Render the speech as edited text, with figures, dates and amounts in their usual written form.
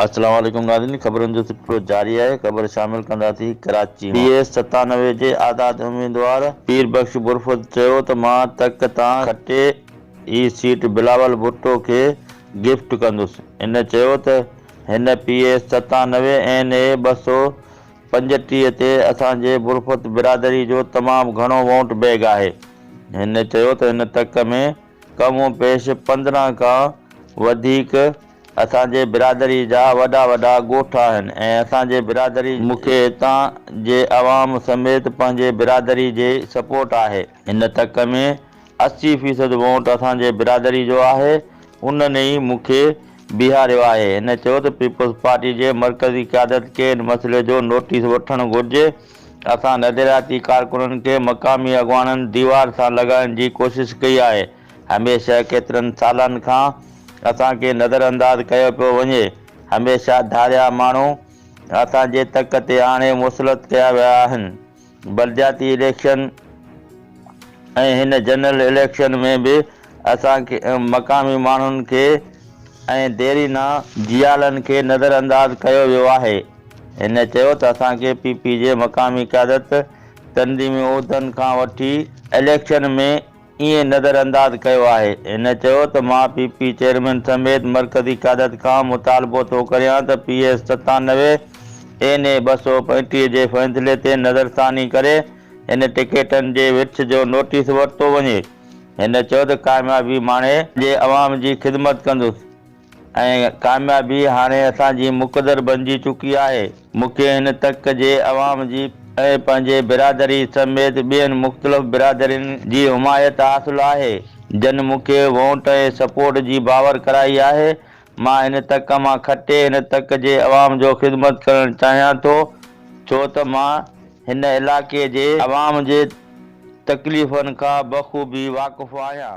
अस्सलाम वालेकुम नाज़रीन, ख़बरुनि जो सिलसिलो जारी आहे। ख़बर शामिल कंदासीं कराची मां। PS97 जे आज़ाद उम्मीदवार पीर बख्श बुरफत चयो त मां तक तां खटे ई सीट बिलावल भुट्टो खे गिफ्ट कंदुसि। इन चयो त हिन PS97 NA 235 ते असांजे बुरफत बिरादरी जो तमामु घणो वोट बैग आहे। हिन चयो त हिन तक में कमो पेश 15 खां वधीक असांजे बिरादरी जा वॾा वॾा ॻोठ आहिनि ऐं असांजे बिरादरी मूंखे हितां जे अवाम समेत पंहिंजे बिरादरी जे सपोर्ट आहे। हिन तक में 80% वोट असांजे बिरादरी जो आहे। उन्हनि ई मूंखे बीहारियो आहे। हिन चयो त पीपल्स पार्टी जे मरकज़ी क़यादत खे इन मसइले जो नोटिस वठणु घुरिजे। असां नज़रियाती कारकुननि खे मक़ामी अॻवाननि दीवार सां लॻाइण जी कोशिशि कई आहे। हमेशह केतिरनि सालनि खां असांखे नज़रअंदाज़ कयो पियो वञे। हमेशह धारिया माण्हू असांजे तक ते हाणे मुसलत कया विया आहिनि। बलदियाती इलेक्शन ऐं हिन जनरल इलेक्शन में बि असांखे मक़ामी माण्हुनि खे ऐं देरीना जियालनि खे नज़रअंदाज़ कयो वियो आहे। हिन चयो त असांखे PP जे मक़ामी क़यादत तंज़ीमी उहिदनि खां वठी इलेक्शन में ईअं नज़रअंदाज़ कयो आहे। हिन चयो त मां PP चेयरमैन समेत मरकज़ी क़यादत खां मुतालबो थो करियां त PS97 NA 235 जे फ़ैसिले ते नज़रसानी करे हिन टिकेटनि जे विर्छ जो नोटिस वरितो वञे। हिन चयो त कामयाबी माणे जे अवाम जी ख़िदमत कंदुसि ऐं कामयाबी हाणे असांजी मुक़दर बणिजी चुकी आहे। मूंखे हिन तक जे अवाम जी ऐं पंहिंजे बिरादरी समेत ॿियनि मुख़्तलिफ़ बिरादरियुनि जी हिमायत हासिलु आहे जन मूंखे वोट ऐं सपोर्ट जी बावर कराई आहे। मां हिन तक मां खटे हिन तक जे अवाम जो ख़िदमत करणु चाहियां थो, छो त मां हिन इलाइक़े जे अवाम जे तकलीफ़ुनि खां बख़ूबी वाक़ुफ़ु आहियां।